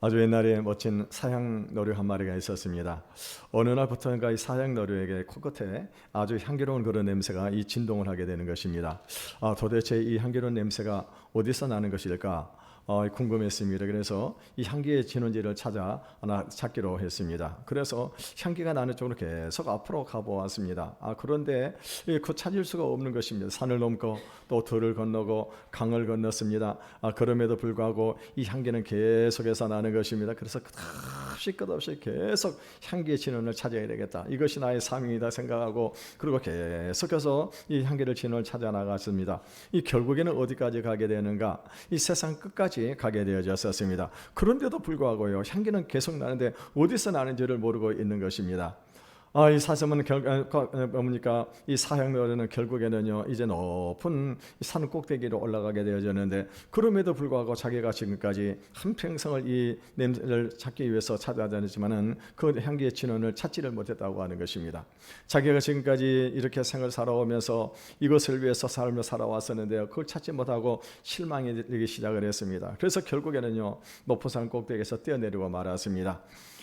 아주 옛날에 멋진 사양너류 한 마리가 있었습니다. 어느 날부터인가 이 사양너류에게 코끝에 아주 향기로운 그런 냄새가 이 진동을 하게 되는 것입니다. 도대체 이 향기로운 냄새가 어디서 나는 것일까? 궁금했습니다. 그래서 이 향기의 진원지를 찾기로 했습니다. 그래서 향기가 나는 쪽으로 계속 앞으로 가보았습니다. 그런데 그 찾을 수가 없는 것입니다. 산을 넘고 또 들을 건너고 강을 건넜습니다. 그럼에도 불구하고 이 향기는 계속해서 나는 것입니다. 그래서 끝없이 계속 향기의 진원을 찾아야 되겠다. 이것이 나의 사명이다 생각하고 그리고 계속해서 이 향기를 진원을 찾아 나갔습니다. 이 결국에는 어디까지 가게 되는가? 이 세상 끝까지 가게 되어졌었습니다. 그런데도 불구하고요, 향기는 계속 나는데 어디서 나는지를 모르고 있는 것입니다. 이 사슴은 뭡니까? 이 사양너류는 결국에는요, 이제 높은 산 꼭대기로 올라가게 되어졌는데, 그럼에도 불구하고 자기가 지금까지 한평생을 이 냄새를 찾기 위해서 찾아다녔지만은 그 향기의 진원을 찾지를 못했다고 하는 것입니다. 자기가 지금까지 이렇게 생을 살아오면서 이것을 위해서 삶을 살아왔었는데요, 그걸 찾지 못하고 실망이 되기 시작을 했습니다. 그래서 결국에는요, 높은 산 꼭대기에서 뛰어내리고 말았습니다.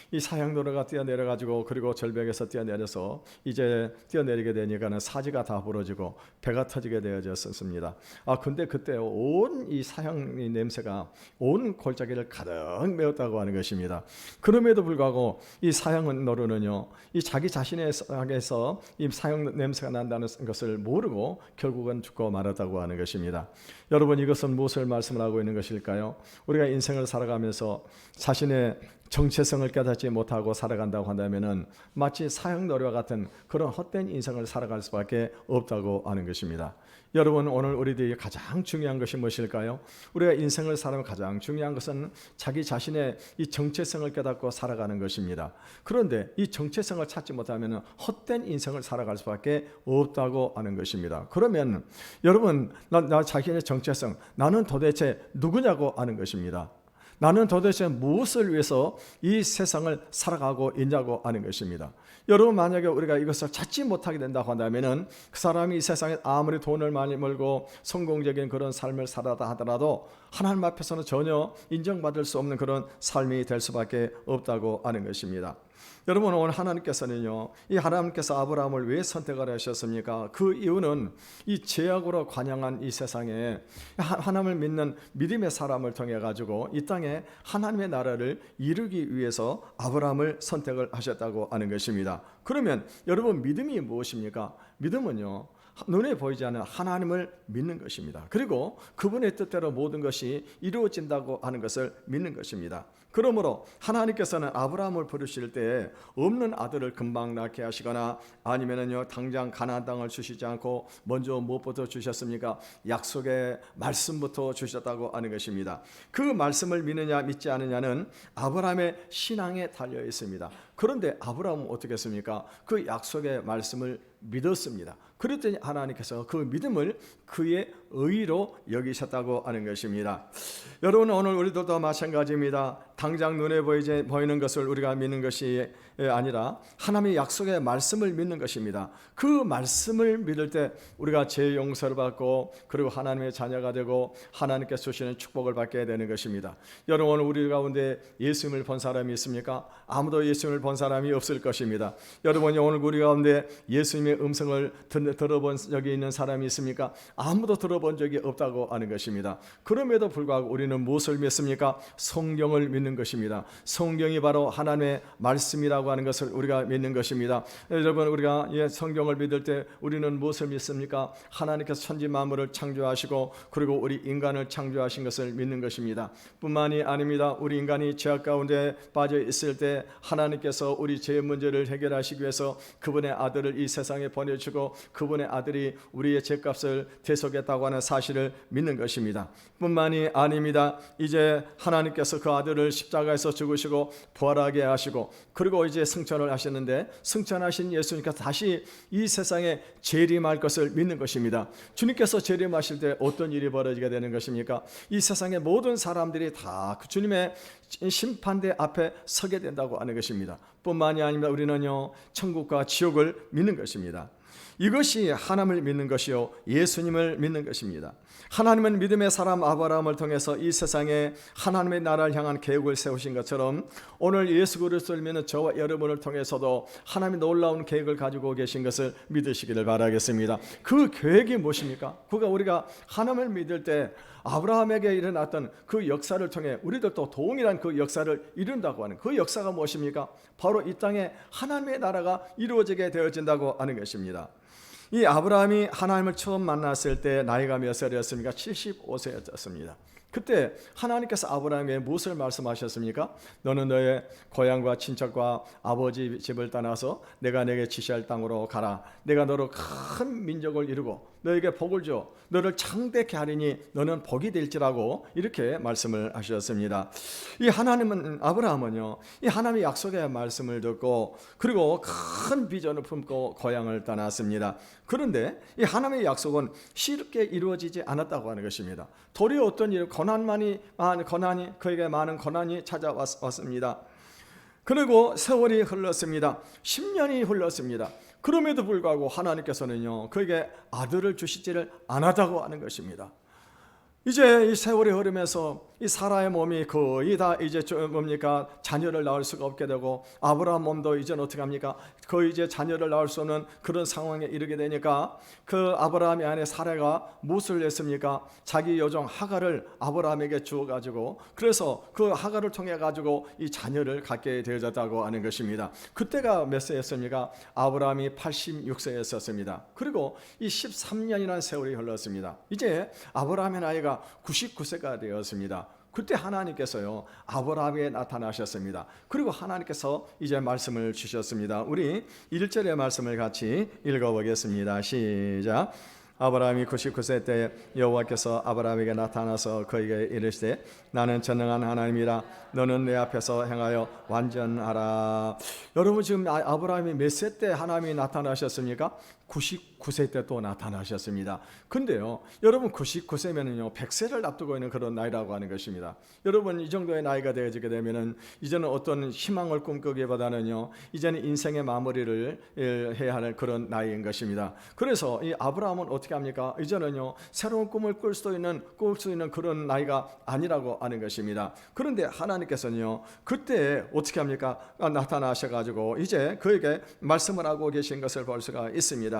이 사양너류가 뛰어내려가지고 그리고 절벽에서 뛰어내려서 이제 뛰어내리게 되니까는 사지가 다 부러지고 배가 터지게 되어졌습니다. 근데 그때 온 이 사양 냄새가 온 골짜기를 가득 메웠다고 하는 것입니다. 그럼에도 불구하고 이 사양너류는요, 이 자기 자신에서 이 사양 냄새가 난다는 것을 모르고 결국은 죽고 말았다고 하는 것입니다. 여러분, 이것은 무엇을 말씀을 하고 있는 것일까요? 우리가 인생을 살아가면서 자신의 정체성을 깨닫지 못하고 살아간다고 한다면은 마치 사양너류와 같은 그런 헛된 인생을 살아갈 수밖에 없다고 하는 것입니다. 여러분, 오늘 우리들이 가장 중요한 것이 무엇일까요? 우리가 인생을 살아가면 가장 중요한 것은 자기 자신의 이 정체성을 깨닫고 살아가는 것입니다. 그런데 이 정체성을 찾지 못하면 헛된 인생을 살아갈 수밖에 없다고 하는 것입니다. 그러면 여러분, 나 자신의 정체성, 나는 도대체 누구냐고 하는 것입니다. 나는 도대체 무엇을 위해서 이 세상을 살아가고 있냐고 하는 것입니다. 여러분, 만약에 우리가 이것을 찾지 못하게 된다고 한다면 그 사람이 이 세상에 아무리 돈을 많이 벌고 성공적인 그런 삶을 살아다 하더라도 하나님 앞에서는 전혀 인정받을 수 없는 그런 삶이 될 수밖에 없다고 하는 것입니다. 여러분, 오늘 하나님께서는요, 이 하나님께서 아브라함을 왜 선택을 하셨습니까? 그 이유는 이 죄악으로 관영한 이 세상에 하나님을 믿는 믿음의 사람을 통해 가지고 이 땅에 하나님의 나라를 이루기 위해서 아브라함을 선택을 하셨다고 하는 것입니다. 그러면 여러분, 믿음이 무엇입니까? 믿음은요, 눈에 보이지 않는 하나님을 믿는 것입니다. 그리고 그분의 뜻대로 모든 것이 이루어진다고 하는 것을 믿는 것입니다. 그러므로 하나님께서는 아브라함을 부르실 때 없는 아들을 금방 낳게 하시거나 아니면은요, 당장 가나안 땅을 주시지 않고 먼저 무엇부터 주셨습니까? 약속의 말씀부터 주셨다고 하는 것입니다. 그 말씀을 믿느냐 믿지 않느냐는 아브라함의 신앙에 달려 있습니다. 그런데 아브라함은 어떻게 했습니까? 그 약속의 말씀을 믿었습니다. 그랬더니 하나님께서 그 믿음을 그의 의로 여기셨다고 하는 것입니다. 여러분, 오늘 우리들도 마찬가지입니다. 당장 눈에 보이는 것을 우리가 믿는 것이 아니라 하나님의 약속의 말씀을 믿는 것입니다. 그 말씀을 믿을 때 우리가 죄 용서를 받고 그리고 하나님의 자녀가 되고 하나님께서 주시는 축복을 받게 되는 것입니다. 여러분, 우리 가운데 예수님을 본 사람이 있습니까? 아무도 예수님을 본 사람이 없을 것입니다. 여러분이 오늘 우리 가운데 예수님의 음성을 들어본 적이 있는 사람이 있습니까? 아무도 들어본 적이 없다고 하는 것입니다. 그럼에도 불구하고 우리는 무엇을 믿습니까? 성경을 믿는 것입니다. 성경이 바로 하나님의 말씀이라고 하는 것을 우리가 믿는 것입니다. 여러분, 우리가 성경을 믿을 때 우리는 무엇을 믿습니까? 하나님께서 천지 만물을 창조하시고 그리고 우리 인간을 창조하신 것을 믿는 것입니다. 뿐만이 아닙니다. 우리 인간이 죄악 가운데 빠져 있을 때 하나님께서 우리 죄 문제를 해결하시기 위해서 그분의 아들을 이 세상에 보내주고 그분의 아들이 우리의 죄값을 대속했다고 하는 사실을 믿는 것입니다. 뿐만이 아닙니다. 이제 하나님께서 그 아들을 십자가에서 죽으시고 부활하게 하시고 그리고 이제 승천을 하셨는데 승천하신 예수님께서 다시 이 세상에 재림할 것을 믿는 것입니다. 주님께서 재림하실 때 어떤 일이 벌어지게 되는 것입니까? 이 세상의 모든 사람들이 다 그 주님의 심판대 앞에 서게 된다고 하는 것입니다. 뿐만이 아닙니다. 우리는요, 천국과 지옥을 믿는 것입니다. 이것이 하나님을 믿는 것이요 예수님을 믿는 것입니다. 하나님은 믿음의 사람 아브라함을 통해서 이 세상에 하나님의 나라를 향한 계획을 세우신 것처럼 오늘 예수 그리스도를 믿는 저와 여러분을 통해서도 하나님의 놀라운 계획을 가지고 계신 것을 믿으시기를 바라겠습니다. 그 계획이 무엇입니까? 그가 우리가 하나님을 믿을 때 아브라함에게 일어났던 그 역사를 통해 우리들도 동일한 그 역사를 이룬다고 하는 그 역사가 무엇입니까? 바로 이 땅에 하나님의 나라가 이루어지게 되어진다고 하는 것입니다. 이 아브라함이 하나님을 처음 만났을 때 나이가 몇 살이었습니까? 75세였습니다. 그때 하나님께서 아브라함에게 무엇을 말씀하셨습니까? 너는 너의 고향과 친척과 아버지 집을 떠나서 내가 내게 지시할 땅으로 가라. 내가 너로 큰 민족을 이루고 너에게 복을 줘 너를 창대케 하리니 너는 복이 될지라고 이렇게 말씀을 하셨습니다. 이 하나님은 아브라함은요 이 하나님의 약속의 말씀을 듣고 그리고 큰 비전을 품고 고향을 떠났습니다. 그런데 이 하나님의 약속은 쉽게 이루어지지 않았다고 하는 것입니다. 도리어 어떤 일 고난이 그에게 많은 고난이 찾아왔습니다. 그리고 세월이 흘렀습니다. 10년이 흘렀습니다. 그럼에도 불구하고 하나님께서는요 그에게 아들을 주시지를 않았다고 하는 것입니다. 이제 이 세월이 흐르면서 이 사라의 몸이 거의 다 이제 뭡니까 자녀를 낳을 수가 없게 되고 아브라함 몸도 이제는 어떻게 합니까? 거의 이제 자녀를 낳을 수 없는 그런 상황에 이르게 되니까 그 아브라함의 아내 사라가 무엇을 했습니까? 자기 여종 하갈을 아브라함에게 주어가지고 그래서 그 하갈을 통해 가지고 이 자녀를 갖게 되어졌다고 하는 것입니다. 그때가 몇 세였습니까? 아브라함이 86세였었습니다. 그리고 이 13년이라는 세월이 흘렀습니다. 이제 아브라함의 나이가 99세가 되었습니다. 그때 하나님께서요 아브라함에게 나타나셨습니다. 그리고 하나님께서 이제 말씀을 주셨습니다. 우리 1절의 말씀을 같이 읽어보겠습니다. 시작. 아브라함이 99세 때 여호와께서 아브라함에게 나타나서 그에게 이르시되 나는 전능한 하나님이라 너는 내 앞에서 행하여 완전하라. 여러분 지금 아브라함이 몇 세 때 하나님이 나타나셨습니까? 99세 때 또 나타나셨습니다. 근데요 여러분 99세면은요 100세를 앞두고 있는 그런 나이라고 하는 것입니다. 여러분 이 정도의 나이가 되어지게 되면은 이제는 어떤 희망을 꿈꾸기보다는요 이제는 인생의 마무리를 해야 하는 그런 나이인 것입니다. 그래서 이 아브라함은 어떻게 합니까? 이제는요 새로운 꿈을 꿀 수 있는 그런 나이가 아니라고 하는 것입니다. 그런데 하나님께서는요 그때 어떻게 합니까? 나타나셔가지고 이제 그에게 말씀을 하고 계신 것을 볼 수가 있습니다.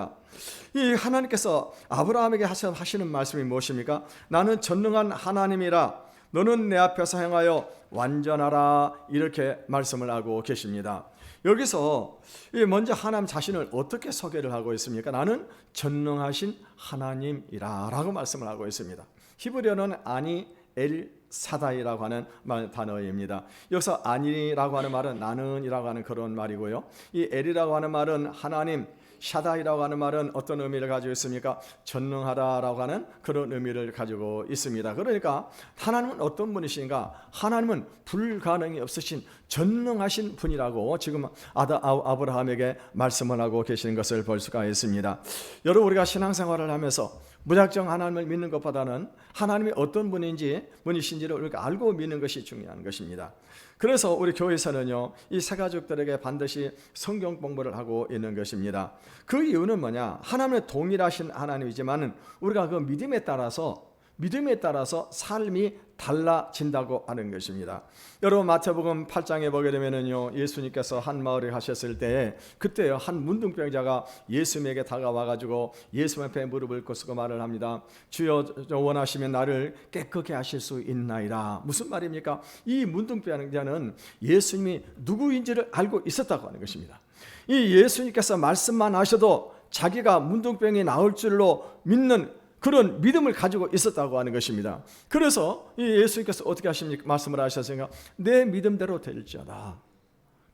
이 하나님께서 아브라함에게 하시는 말씀이 무엇입니까? 나는 전능한 하나님이라 너는 내 앞에서 행하여 완전하라 이렇게 말씀을 하고 계십니다. 여기서 먼저 하나님 자신을 어떻게 소개를 하고 있습니까? 나는 전능하신 하나님이라 라고 말씀을 하고 있습니다. 히브리어는 아니 엘 사다이라고 하는 단어입니다. 여기서 아니라고 하는 말은 나는이라고 하는 그런 말이고요. 이 엘이라고 하는 말은 하나님, 샤다이라고 하는 말은 어떤 의미를 가지고 있습니까? 전능하다라고 하는 그런 의미를 가지고 있습니다. 그러니까 하나님은 어떤 분이신가? 하나님은 불가능이 없으신 전능하신 분이라고 지금 아브라함에게 말씀을 하고 계시는 것을 볼 수가 있습니다. 여러분 우리가 신앙생활을 하면서 무작정 하나님을 믿는 것보다는 하나님이 어떤 분이신지를 우리가 알고 믿는 것이 중요한 것입니다. 그래서 우리 교회에서는요 이 세 가족들에게 반드시 성경 공부를 하고 있는 것입니다. 그 이유는 뭐냐? 하나님은 동일하신 하나님이지만 우리가 그 믿음에 따라서 삶이 달라진다고 하는 것입니다. 여러분 마태복음 8장에 보게 되면은요 예수님께서 한 마을에 가셨을 때 그때 한 문둥병자가 예수님에게 다가와 가지고 예수님 앞에 무릎을 꿇고 말을 합니다. 주여 원하시면 나를 깨끗게 하실 수 있나이다. 무슨 말입니까? 이 문둥병자는 예수님이 누구인지를 알고 있었다고 하는 것입니다. 이 예수님께서 말씀만 하셔도 자기가 문둥병이 나을 줄로 믿는 그런 믿음을 가지고 있었다고 하는 것입니다. 그래서 이 예수님께서 어떻게 하십니까? 말씀을 하셨으니까 내 믿음대로 될지어다.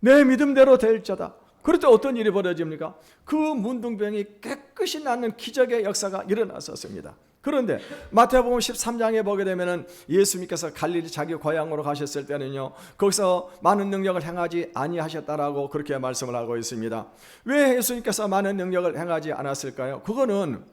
내 믿음대로 될지어다. 그럴 때 어떤 일이 벌어집니까? 그 문둥병이 깨끗이 낫는 기적의 역사가 일어났었습니다. 그런데 마태복음 13장에 보게 되면은 예수님께서 갈릴리 자기 고향으로 가셨을 때는요 거기서 많은 능력을 행하지 아니하셨다라고 그렇게 말씀을 하고 있습니다. 왜 예수님께서 많은 능력을 행하지 않았을까요? 그거는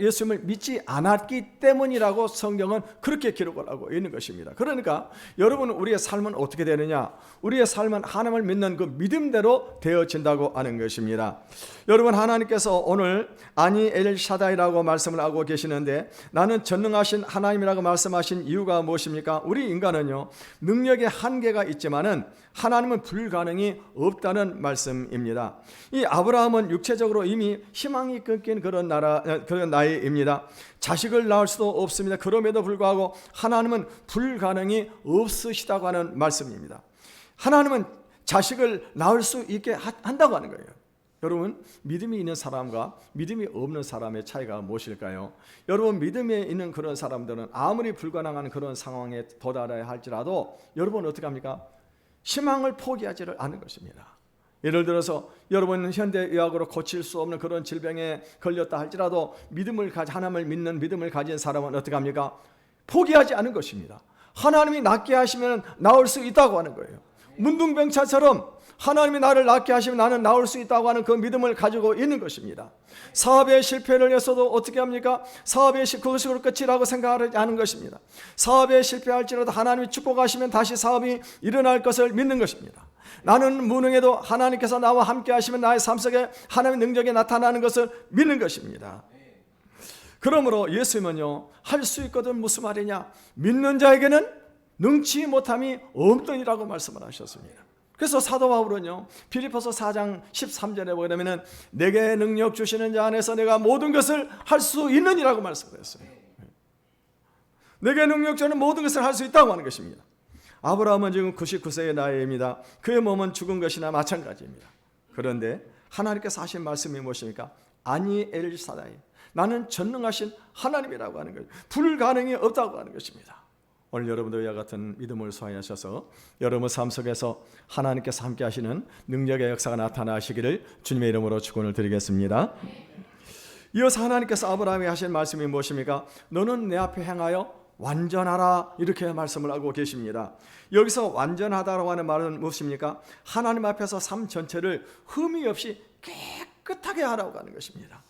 예수님을 믿지 않았기 때문이라고 성경은 그렇게 기록을 하고 있는 것입니다. 그러니까 여러분, 우리의 삶은 어떻게 되느냐? 우리의 삶은 하나님을 믿는 그 믿음대로 되어진다고 하는 것입니다. 여러분, 하나님께서 오늘 아니 엘샤다이라고 말씀을 하고 계시는데, 나는 전능하신 하나님이라고 말씀하신 이유가 무엇입니까? 우리 인간은요, 능력의 한계가 있지만은 하나님은 불가능이 없다는 말씀입니다. 이 아브라함은 육체적으로 이미 희망이 끊긴 그런 나이입니다. 자식을 낳을 수도 없습니다. 그럼에도 불구하고 하나님은 불가능이 없으시다고 하는 말씀입니다. 하나님은 자식을 낳을 수 있게 한다고 하는 거예요. 여러분, 믿음이 있는 사람과 믿음이 없는 사람의 차이가 무엇일까요? 여러분, 믿음이 있는 그런 사람들은 아무리 불가능한 그런 상황에 도달해야 할지라도 여러분 어떻게 합니까? 희망을 포기하지를 않는 것입니다. 예를 들어서 여러분, 현대의학으로 고칠 수 없는 그런 질병에 걸렸다 할지라도 하나님을 믿는 믿음을 가진 사람은 어떻게 합니까? 포기하지 않는 것입니다. 하나님이 낫게 하시면 나을 수 있다고 하는 거예요. 문둥병차처럼 하나님이 나를 낫게 하시면 나는 나올 수 있다고 하는 그 믿음을 가지고 있는 것입니다. 사업의 실패를 했어도 어떻게 합니까? 그것으로 끝이라고 생각하지 않은 것입니다. 사업에 실패할지라도 하나님이 축복하시면 다시 사업이 일어날 것을 믿는 것입니다. 나는 무능해도 하나님께서 나와 함께 하시면 나의 삶 속에 하나님의 능력이 나타나는 것을 믿는 것입니다. 그러므로 예수님은요, 할 수 있거든 무슨 말이냐? 믿는 자에게는 능치 못함이 없더니라고 말씀을 하셨습니다. 그래서 사도 바울은요, 빌립보서 4장 13절에 보게 되면 내게 능력 주시는 자 안에서 내가 모든 것을 을 수 있느니라고 말씀을 했어요. 내게 능력 주는 모든 것을 할 수 있다고 하는 것입니다. 아브라함은 지금 99세의 나이입니다. 그의 몸은 죽은 것이나 마찬가지입니다. 그런데 하나님께서 하신 말씀이 무엇입니까? 아니 엘사다이, 나는 전능하신 하나님이라고 하는 거예요. 불가능이 없다고 하는 것입니다. 오늘 여러분도 이와 같은 믿음을 소화하셔서 여러분 삶 속에서 하나님께서 함께 하시는 능력의 역사가 나타나시기를 주님의 이름으로 축원을 드리겠습니다. 이어서 하나님께서 아브라함에게 하신 말씀이 무엇입니까? 너는 내 앞에 행하여 완전하라, 이렇게 말씀을 하고 계십니다. 여기서 완전하다라고 하는 말은 무엇입니까? 하나님 앞에서 삶 전체를 흠이 없이 깨끗하게 하라고 하는 것입니다.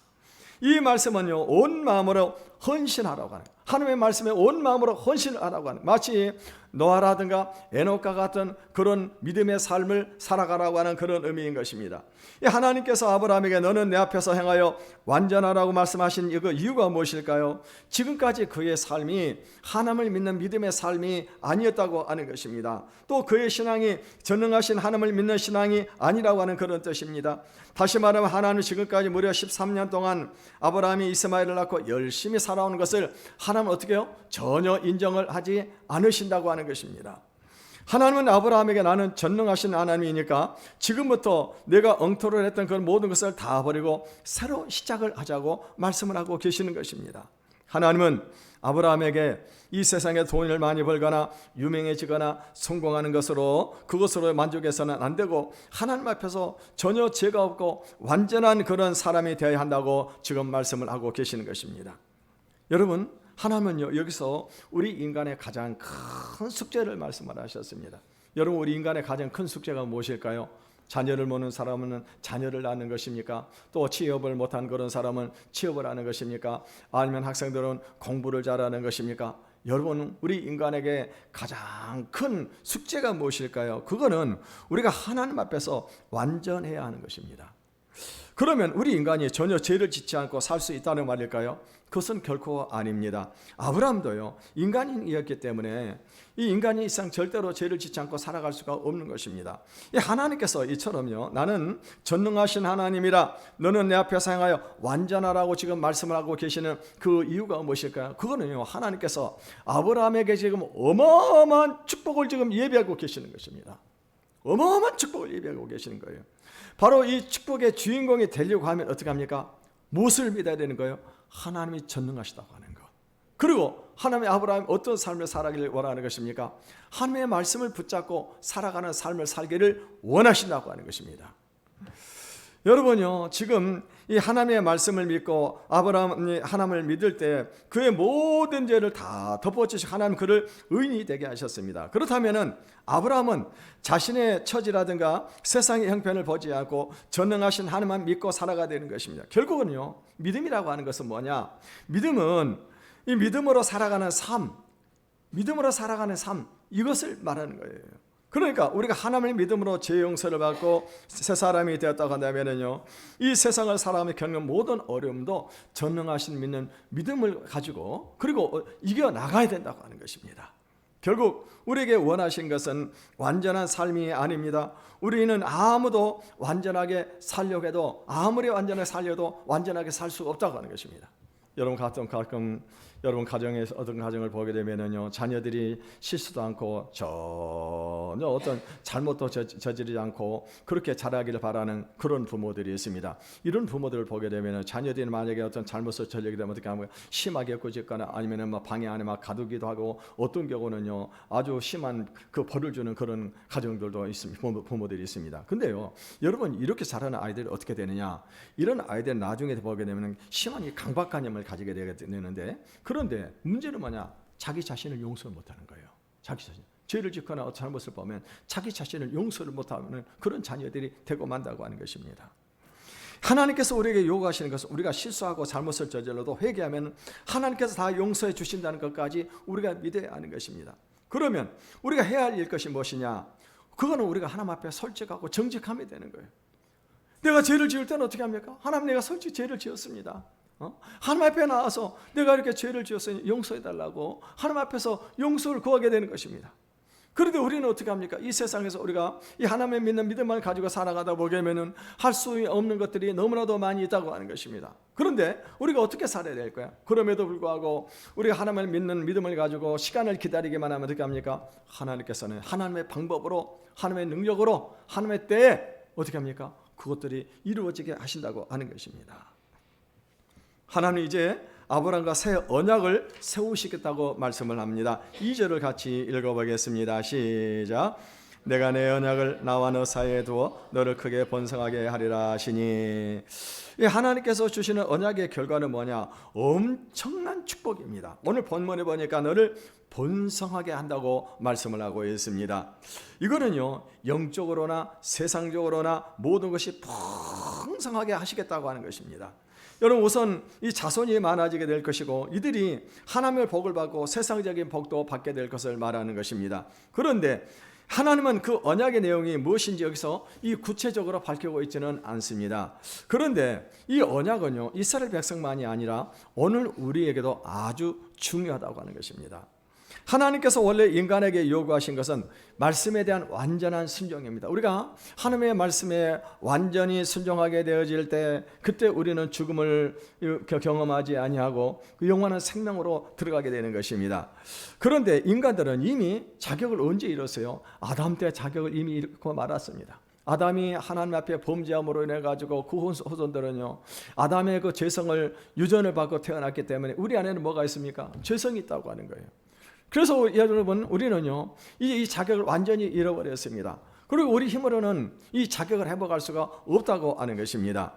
이 말씀은요, 온 마음으로 헌신하라고 하는, 하나님의 말씀에 온 마음으로 헌신하라고 하는, 마치 노아라든가 에녹과 같은 그런 믿음의 삶을 살아가라고 하는 그런 의미인 것입니다. 하나님께서 아브라함에게 너는 내 앞에서 행하여 완전하라고 말씀하신 그 이유가 무엇일까요? 지금까지 그의 삶이 하나님을 믿는 믿음의 삶이 아니었다고 하는 것입니다. 또 그의 신앙이 전능하신 하나님을 믿는 신앙이 아니라고 하는 그런 뜻입니다. 다시 말하면 하나님은 지금까지 무려 13년 동안 아브라함이 이스마엘을 낳고 열심히 살아오는 것을 하나님은 어떻게 해요? 전혀 인정을 하지 않으신다고 하는 것입니다. 하나님은 아브라함에게 나는 전능하신 하나님이니까 지금부터 내가 엉터리를 했던 그 모든 것을 다 버리고 새로 시작을 하자고 말씀을 하고 계시는 것입니다. 하나님은 아브라함에게 이 세상에 돈을 많이 벌거나 유명해지거나 성공하는 것으로 그것으로 만족해서는 안 되고 하나님 앞에서 전혀 죄가 없고 완전한 그런 사람이 되어야 한다고 지금 말씀을 하고 계시는 것입니다. 여러분, 하나님은요, 여기서 우리 인간의 가장 큰 숙제를 말씀을 하셨습니다. 여러분, 우리 인간의 가장 큰 숙제가 무엇일까요? 자녀를 모는 사람은 자녀를 낳는 것입니까? 또 취업을 못한 그런 사람은 취업을 하는 것입니까? 아니면 학생들은 공부를 잘하는 것입니까? 여러분, 우리 인간에게 가장 큰 숙제가 무엇일까요? 그거는 우리가 하나님 앞에서 완전해야 하는 것입니다. 그러면 우리 인간이 전혀 죄를 짓지 않고 살 수 있다는 말일까요? 그것은 결코 아닙니다. 아브라함도요, 인간이었기 때문에 이 인간이 이상 절대로 죄를 짓지 않고 살아갈 수가 없는 것입니다. 하나님께서 이처럼요, 나는 전능하신 하나님이라 너는 내 앞에서 행하여 완전하라고 지금 말씀을 하고 계시는 그 이유가 무엇일까요? 그거는요, 하나님께서 아브라함에게 지금 어마어마한 축복을 지금 예비하고 계시는 것입니다. 어마어마한 축복을 예비하고 계시는 거예요. 바로 이 축복의 주인공이 되려고 하면 어떻게 합니까? 무엇을 믿어야 되는 거예요? 하나님이 전능하시다고 하는 것. 그리고 하나님의 아브라함이 어떤 삶을 살아가기를 원하는 것입니까? 하나님의 말씀을 붙잡고 살아가는 삶을 살기를 원하신다고 하는 것입니다. 여러분요, 지금 이 하나님의 말씀을 믿고 아브라함이 하나님을 믿을 때 그의 모든 죄를 다 덮어주시고 하나님 그를 의인이 되게 하셨습니다. 그렇다면은 아브라함은 자신의 처지라든가 세상의 형편을 보지 않고 전능하신 하나님만 믿고 살아가야 되는 것입니다. 결국은요, 믿음이라고 하는 것은 뭐냐? 믿음은 이 믿음으로 살아가는 삶, 이것을 말하는 거예요. 그러니까 우리가 하나님의 믿음으로 죄 용서를 받고 새 사람이 되었다고 한다면요, 이 세상을 살아가며 겪는 모든 어려움도 전능하신 믿는 믿음을 가지고 그리고 이겨 나가야 된다고 하는 것입니다. 결국 우리에게 원하신 것은 완전한 삶이 아닙니다. 우리는 아무도 완전하게 살려고 해도 아무리 완전하게 살려도 완전하게 살 수가 없다고 하는 것입니다. 여러분 가끔 여러분 가정에서 어떤 가정을 보게 되면요, 자녀들이 실수도 않고 전혀 어떤 잘못도 저지르지 않고 그렇게 자라기를 바라는 그런 부모들이 있습니다. 이런 부모들을 보게 되면 자녀들이 만약에 어떤 잘못을 저지르게 되면 어떻게 하면 심하게 꾸짖거나 아니면은 막 방해 안에 막 가두기도 하고 어떤 경우는요 아주 심한 그 벌을 주는 그런 가정들도 있습니다. 부모들이 있습니다. 근데요, 여러분 이렇게 자라는 아이들이 어떻게 되느냐? 이런 아이들 나중에 보게 되면 심한 이 강박관념을 가지게 되는데, 그런데 문제는 뭐냐? 자기 자신을 용서를 못하는 거예요. 자기 자신. 죄를 짓거나 잘못을 보면 자기 자신을 용서를 못하는 그런 자녀들이 되고 만다고 하는 것입니다. 하나님께서 우리에게 요구하시는 것은 우리가 실수하고 잘못을 저질러도 회개하면 하나님께서 다 용서해 주신다는 것까지 우리가 믿어야 하는 것입니다. 그러면 우리가 해야 할 것이 무엇이냐? 그거는 우리가 하나님 앞에 솔직하고 정직하면 되는 거예요. 내가 죄를 지을 때는 어떻게 합니까? 하나님, 내가 솔직히 죄를 지었습니다. 하나님 앞에 나와서 내가 이렇게 죄를 지었으니 용서해달라고 하나님 앞에서 용서를 구하게 되는 것입니다. 그런데 우리는 어떻게 합니까? 이 세상에서 우리가 이 하나님을 믿는 믿음만 가지고 살아가다 보면은 할 수 없는 것들이 너무나도 많이 있다고 하는 것입니다. 그런데 우리가 어떻게 살아야 될까요? 그럼에도 불구하고 우리가 하나님을 믿는 믿음을 가지고 시간을 기다리기만 하면 어떻게 합니까? 하나님께서는 하나님의 방법으로, 하나님의 능력으로, 하나님의 때에 어떻게 합니까? 그것들이 이루어지게 하신다고 하는 것입니다. 하나님 이제 아브라함과 새 언약을 세우시겠다고 말씀을 합니다. 2절을 같이 읽어보겠습니다. 시작. 내가 내 언약을 나와 너 사이에 두어 너를 크게 번성하게 하리라 하시니, 하나님께서 주시는 언약의 결과는 뭐냐? 엄청난 축복입니다. 오늘 본문에 보니까 너를 번성하게 한다고 말씀을 하고 있습니다. 이거는요, 영적으로나 세상적으로나 모든 것이 풍성하게 하시겠다고 하는 것입니다. 여러분, 우선 이 자손이 많아지게 될 것이고 이들이 하나님의 복을 받고 세상적인 복도 받게 될 것을 말하는 것입니다. 그런데 하나님은 그 언약의 내용이 무엇인지 여기서 이 구체적으로 밝히고 있지는 않습니다. 그런데 이 언약은요, 이스라엘 백성만이 아니라 오늘 우리에게도 아주 중요하다고 하는 것입니다. 하나님께서 원래 인간에게 요구하신 것은 말씀에 대한 완전한 순종입니다. 우리가 하나님의 말씀에 완전히 순종하게 되어질 때 그때 우리는 죽음을 경험하지 아니하고 그 영원한 생명으로 들어가게 되는 것입니다. 그런데 인간들은 이미 자격을 언제 잃었어요? 아담 때 자격을 이미 잃고 말았습니다. 아담이 하나님 앞에 범죄함으로 인해 가지고 그 후손들은요, 아담의 그 죄성을 유전을 받고 태어났기 때문에 우리 안에는 뭐가 있습니까? 죄성이 있다고 하는 거예요. 그래서 여러분, 우리는요 이 자격을 완전히 잃어버렸습니다. 그리고 우리 힘으로는 이 자격을 회복할 수가 없다고 하는 것입니다.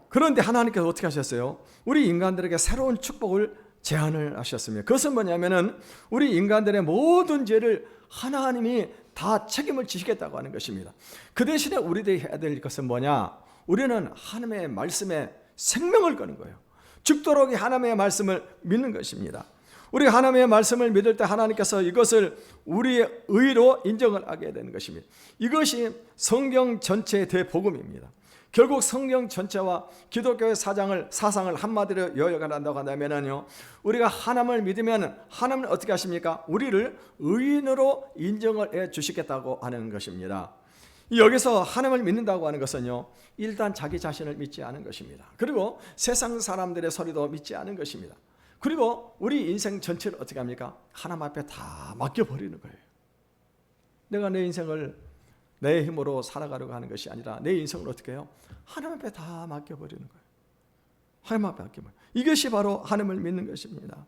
그런데 하나님께서 어떻게 하셨어요? 우리 인간들에게 새로운 축복을 제안을 하셨습니다. 그것은 뭐냐면은 우리 인간들의 모든 죄를 하나님이 다 책임을 지시겠다고 하는 것입니다. 그 대신에 우리들이 해야 될 것은 뭐냐? 우리는 하나님의 말씀에 생명을 거는 거예요. 죽도록 하나님의 말씀을 믿는 것입니다. 우리 하나님의 말씀을 믿을 때 하나님께서 이것을 우리의 의로 인정을 하게 되는 것입니다. 이것이 성경 전체의 대복음입니다. 결국 성경 전체와 기독교의 사상을 한마디로 요약한다고 한다면요, 우리가 하나님을 믿으면 하나님은 어떻게 하십니까? 우리를 의인으로 인정을 해 주시겠다고 하는 것입니다. 여기서 하나님을 믿는다고 하는 것은요, 일단 자기 자신을 믿지 않은 것입니다. 그리고 세상 사람들의 소리도 믿지 않은 것입니다. 그리고 우리 인생 전체를 어떻게 합니까? 하나님 앞에 다 맡겨버리는 거예요. 내가 내 인생을 내 힘으로 살아가려고 하는 것이 아니라 내 인생을 어떻게 해요? 하나님 앞에 다 맡겨버리는 거예요. 하나님 앞에 맡겨버려요. 이것이 바로 하나님을 믿는 것입니다.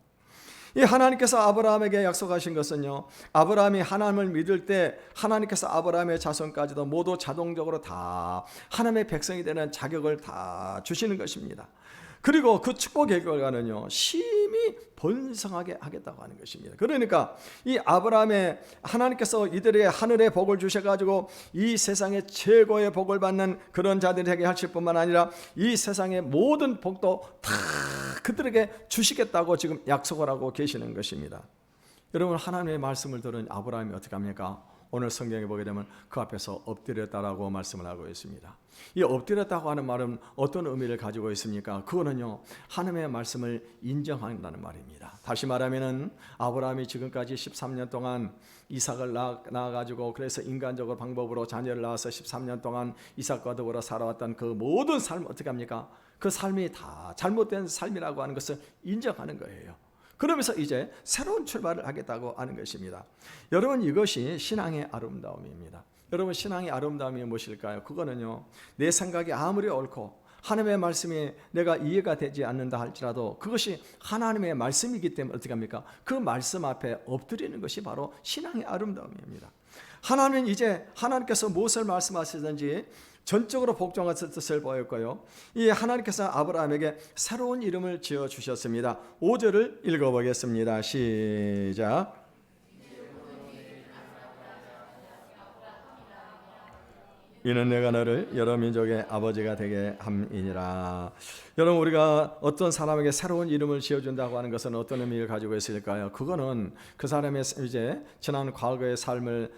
이 하나님께서 아브라함에게 약속하신 것은요, 아브라함이 하나님을 믿을 때 하나님께서 아브라함의 자손까지도 모두 자동적으로 다 하나님의 백성이 되는 자격을 다 주시는 것입니다. 그리고 그 축복의 결과는요, 심히 번성하게 하겠다고 하는 것입니다. 그러니까 이 아브라함의 하나님께서 이들의 하늘의 복을 주셔가지고 이 세상의 최고의 복을 받는 그런 자들에게 하실 뿐만 아니라 이 세상의 모든 복도 다 그들에게 주시겠다고 지금 약속을 하고 계시는 것입니다. 여러분, 하나님의 말씀을 들은 아브라함이 어떻게 합니까? 오늘 성경에 보게 되면 그 앞에서 엎드렸다라고 말씀을 하고 있습니다. 이 엎드렸다고 하는 말은 어떤 의미를 가지고 있습니까? 그거는요, 하나님의 말씀을 인정한다는 말입니다. 다시 말하면은 아브라함이 지금까지 13년 동안 이삭을 낳아가지고 그래서 인간적으로 방법으로 자녀를 낳아서 13년 동안 이삭과 더불어 살아왔던 그 모든 삶 어떻게 합니까? 그 삶이 다 잘못된 삶이라고 하는 것을 인정하는 거예요. 그러면서 이제 새로운 출발을 하겠다고 하는 것입니다. 여러분, 이것이 신앙의 아름다움입니다. 여러분, 신앙의 아름다움이 무엇일까요? 그거는요, 내 생각이 아무리 옳고 하나님의 말씀이 내가 이해가 되지 않는다 할지라도 그것이 하나님의 말씀이기 때문에 어떻게 합니까? 그 말씀 앞에 엎드리는 것이 바로 신앙의 아름다움입니다. 하나님은 이제 하나님께서 무엇을 말씀하시든지 전적으로 복종할 뜻을 보였고요, 이 하나님께서 아브라함에게 새로운 이름을 지어주셨습니다. 5절을 읽어보겠습니다. 시작. 이는 내가 너를 여러 민족의 아버지가 되게 함이니라. 여러분, 우리가 어떤 사람에게 새로운 이름을 지어준다고 하는 것은 어떤 의미를 가지고 있을까요? 그거는 그 사람의 이제 지난 과거의 삶을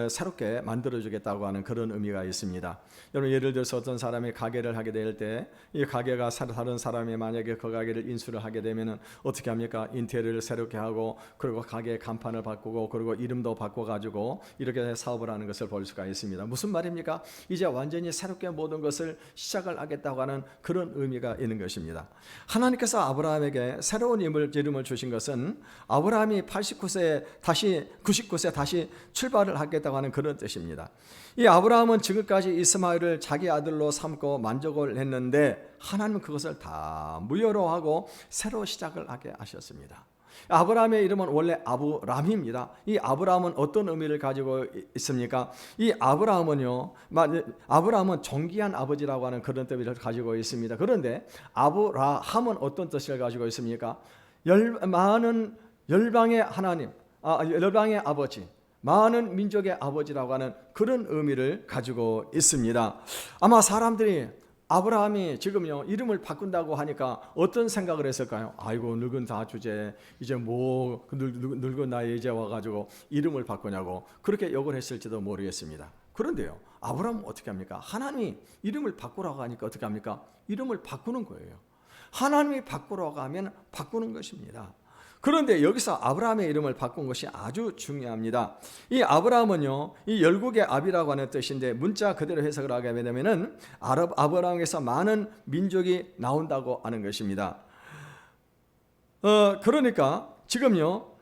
새롭게 만들어주겠다고 하는 그런 의미가 있습니다. 여러분, 예를 들어서 어떤 사람이 가게를 하게 될 때 이 가게가 다른 사람이 만약에 그 가게를 인수를 하게 되면은 어떻게 합니까? 인테리어를 새롭게 하고 그리고 가게 간판을 바꾸고 그리고 이름도 바꿔가지고 이렇게 사업을 하는 것을 볼 수가 있습니다. 무슨 말입니까? 이제 완전히 새롭게 모든 것을 시작을 하겠다고 하는 그런 의미가 있는 것입니다. 하나님께서 아브라함에게 새로운 이름을 주신 것은 아브라함이 89세 다시 99세 다시 출발을 하겠다고 하는 그런 뜻입니다. 이 아브라함은 지금까지 이스마엘을 자기 아들로 삼고 만족을 했는데 하나님은 그것을 다 무효로 하고 새로 시작을 하게 하셨습니다. 아브라함의 이름은 원래 아브람입니다. 이 아브라함은 어떤 의미를 가지고 있습니까? 이 아브라함은요, 아브라함은 존귀한 아버지라고 하는 그런 뜻을 가지고 있습니다. 그런데 아브라함은 어떤 뜻을 가지고 있습니까? 많은 열방의 하나님, 열방의 아버지, 많은 민족의 아버지라고 하는 그런 의미를 가지고 있습니다. 아마 사람들이 아브라함이 지금요 이름을 바꾼다고 하니까 어떤 생각을 했을까요? 아이고, 늙은 다 주제, 이제 뭐 늙은 나이에 이제 와가지고 이름을 바꾸냐고 그렇게 욕을 했을지도 모르겠습니다. 그런데요, 아브라함은 어떻게 합니까? 하나님이 이름을 바꾸라고 하니까 어떻게 합니까? 이름을 바꾸는 거예요. 하나님이 바꾸라고 하면 바꾸는 것입니다. 그런데 여기서 아브라함의 이름을 바꾼 것이 아주 중요합니다. 이 아브라함은요, 이 열국의 압이라고 하는 뜻인데 문자 그대로 해석을 하게 되면은 아브라함에서 많은 민족이 나온다고 하는 것입니다. 그러니까 지금요,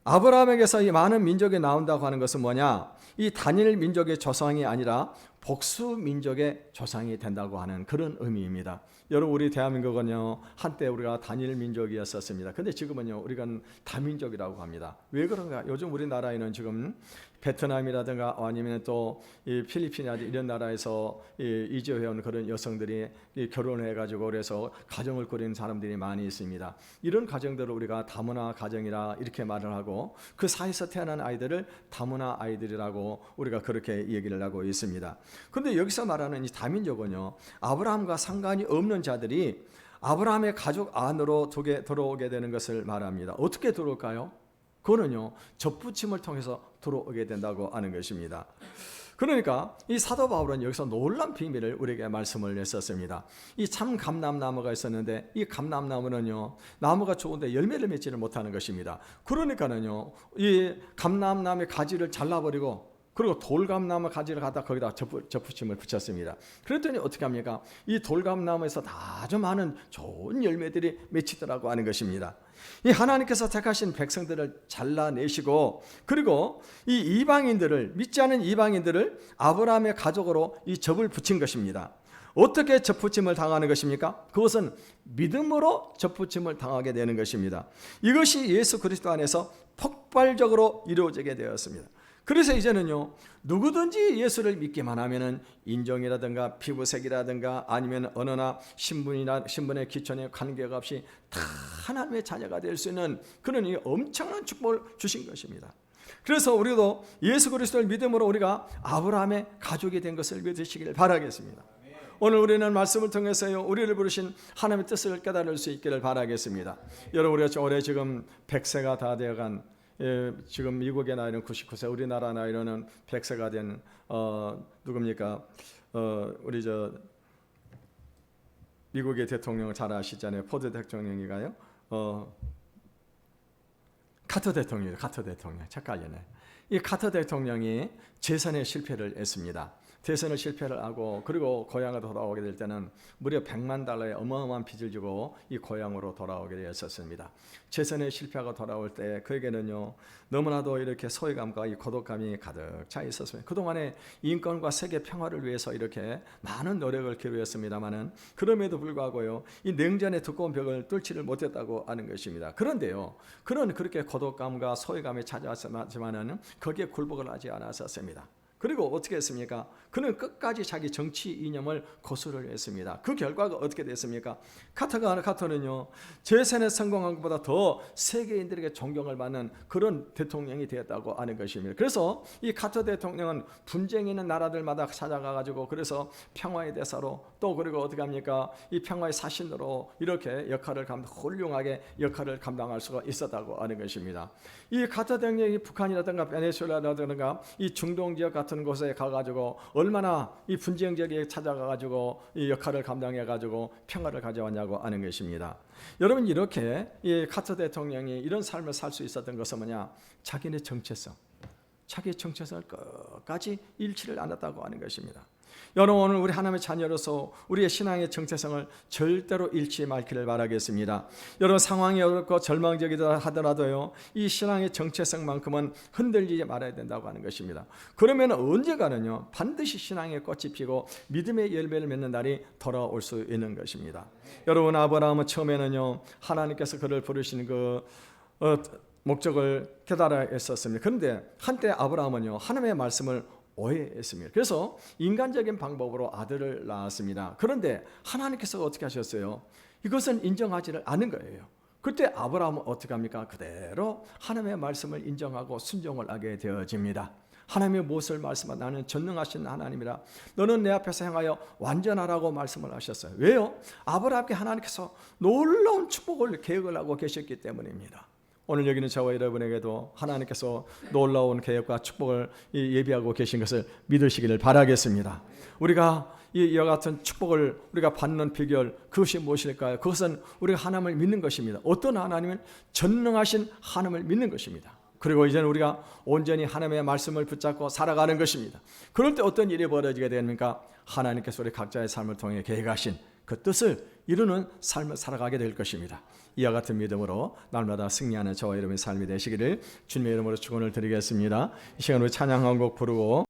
아브라함에게서 이 많은 민족이 나온다고 하는 것은 뭐냐? 이 단일 민족의 조상이 아니라 복수 민족의 조상이 된다고 하는 그런 의미입니다. 여러분, 우리 대한민국은요 한때 우리가 단일 민족이었었습니다. 근데 지금은요 우리가 다민족이라고 합니다. 왜 그런가? 요즘 우리나라에는 지금 베트남이라든가 아니면 또 이 필리핀이라든가 이런 나라에서 이주해온 그런 여성들이 결혼해가지고 그래서 가정을 꾸리는 사람들이 많이 있습니다. 이런 가정들을 우리가 다문화 가정이라 이렇게 말을 하고 그 사이에서 태어난 아이들을 다문화 아이들이라고 우리가 그렇게 얘기를 하고 있습니다. 그런데 여기서 말하는 이 다민족은요, 아브라함과 상관이 없는 자들이 아브라함의 가족 안으로 들어오게 되는 것을 말합니다. 어떻게 들어올까요? 그거는요, 접붙임을 통해서 들어오게 된다고 하는 것입니다. 그러니까 이 사도 바울은 여기서 놀라운 비밀을 우리에게 말씀을 했었습니다. 이 참 감람나무가 있었는데 이 감람나무는요, 나무가 좋은데 열매를 맺지를 못하는 것입니다. 그러니까는요, 이 감람나무의 가지를 잘라버리고 그리고 돌감나무 가지를 갖다 거기다 접붙임을 붙였습니다. 그랬더니 어떻게 합니까? 이 돌감나무에서 아주 많은 좋은 열매들이 맺히더라고 하는 것입니다. 이 하나님께서 택하신 백성들을 잘라내시고 그리고 이 이방인들을, 믿지 않은 이방인들을 아브라함의 가족으로 이 접을 붙인 것입니다. 어떻게 접붙임을 당하는 것입니까? 그것은 믿음으로 접붙임을 당하게 되는 것입니다. 이것이 예수 그리스도 안에서 폭발적으로 이루어지게 되었습니다. 그래서 이제는요, 누구든지 예수를 믿기만 하면은 인종이라든가 피부색이라든가 아니면 언어나 신분의 기천에 관계가 없이 다 하나님의 자녀가 될 수 있는 그런 이 엄청난 축복을 주신 것입니다. 그래서 우리도 예수 그리스도를 믿음으로 우리가 아브라함의 가족이 된 것을 믿으시기를 바라겠습니다. 오늘 우리는 말씀을 통해서요, 우리를 부르신 하나님의 뜻을 깨달을 수 있기를 바라겠습니다. 여러분, 우리가 올해 지금 100세가 다 되어간, 지금 미국의 나이는 99세, 우리나라 나이로는 100세가 된 누굽니까? 우리 미국의 대통령 잘 아시잖아요. 포드 대통령이가요. 카터 대통령이에요. 카터 대통령. 헷갈리네. 이 카터 대통령이 재선에 실패를 했습니다. 대선을 실패를 하고 그리고 고향으로 돌아오게 될 때는 무려 $100만 어마어마한 빚을 지고 이 고향으로 돌아오게 되었었습니다. 재선에 실패하고 돌아올 때 그에게는요, 너무나도 이렇게 소외감과 이 고독감이 가득 차 있었습니다. 그동안에 인권과 세계 평화를 위해서 이렇게 많은 노력을 기울였습니다만은 그럼에도 불구하고요, 이 냉전의 두꺼운 벽을 뚫지를 못했다고 하는 것입니다. 그런데요, 그런 그렇게 고독감과 소외감이 찾아왔지만은 거기에 굴복을 하지 않았었습니다. 그리고 어떻게 했습니까? 그는 끝까지 자기 정치 이념을 고수를 했습니다. 그 결과가 어떻게 됐습니까? 카터는요, 재선에 성공한 것보다 더 세계인들에게 존경을 받는 그런 대통령이 되었다고 하는 것입니다. 그래서 이 카터 대통령은 분쟁이 있는 나라들마다 찾아가가지고 그래서 평화의 대사로 또 그리고 어떻게 합니까? 이 평화의 사신으로 이렇게 훌륭하게 역할을 감당할 수가 있었다고 하는 것입니다. 이 카터 대통령이 북한이라든가 베네수엘라라든가 이 중동 지역 같은 곳에 가가지고 얼마나 이 분쟁 지역에 찾아가가지고 이 역할을 감당해가지고 평화를 가져왔냐고 하는 것입니다. 여러분, 이렇게 이 카터 대통령이 이런 삶을 살 수 있었던 것은 뭐냐? 자기의 정체성, 자기의 정체성을 끝까지 잃지를 않았다고 하는 것입니다. 여러분, 오늘 우리 하나님의 자녀로서 우리의 신앙의 정체성을 절대로 잃지 말기를 바라겠습니다. 여러분, 상황이 어렵고 절망적이다 하더라도요, 이 신앙의 정체성만큼은 흔들리지 말아야 된다고 하는 것입니다. 그러면 언젠가는요, 반드시 신앙의 꽃이 피고 믿음의 열매를 맺는 날이 돌아올 수 있는 것입니다. 여러분, 아브라함은 처음에는요, 하나님께서 그를 부르시는 목적을 깨달아 했었습니다. 그런데 한때 아브라함은요, 하나님의 말씀을 오해했습니다. 그래서 인간적인 방법으로 아들을 낳았습니다. 그런데 하나님께서 어떻게 하셨어요? 이것은 인정하지를 않은 거예요. 그때 아브라함은 어떻게 합니까? 그대로 하나님의 말씀을 인정하고 순종을 하게 되어집니다. 하나님의 무엇을 말씀하? 나는 전능하신 하나님이라 너는 내 앞에서 행하여 완전하라고 말씀을 하셨어요. 왜요? 아브라함께 하나님께서 놀라운 축복을 계획을 하고 계셨기 때문입니다. 오늘 여기는 저와 여러분에게도 하나님께서 놀라운 계획과 축복을 예비하고 계신 것을 믿으시기를 바라겠습니다. 우리가 이와 같은 축복을 우리가 받는 비결, 그것이 무엇일까요? 그것은 우리가 하나님을 믿는 것입니다. 어떤 하나님을? 전능하신 하나님을 믿는 것입니다. 그리고 이제는 우리가 온전히 하나님의 말씀을 붙잡고 살아가는 것입니다. 그럴 때 어떤 일이 벌어지게 됩니까? 하나님께서 우리 각자의 삶을 통해 계획하신 그 뜻을 이루는 삶을 살아가게 될 것입니다. 이와 같은 믿음으로 날마다 승리하는 저와 여러분의 삶이 되시기를 주님의 이름으로 축원을 드리겠습니다. 이 시간 우리 찬양 한 곡 부르고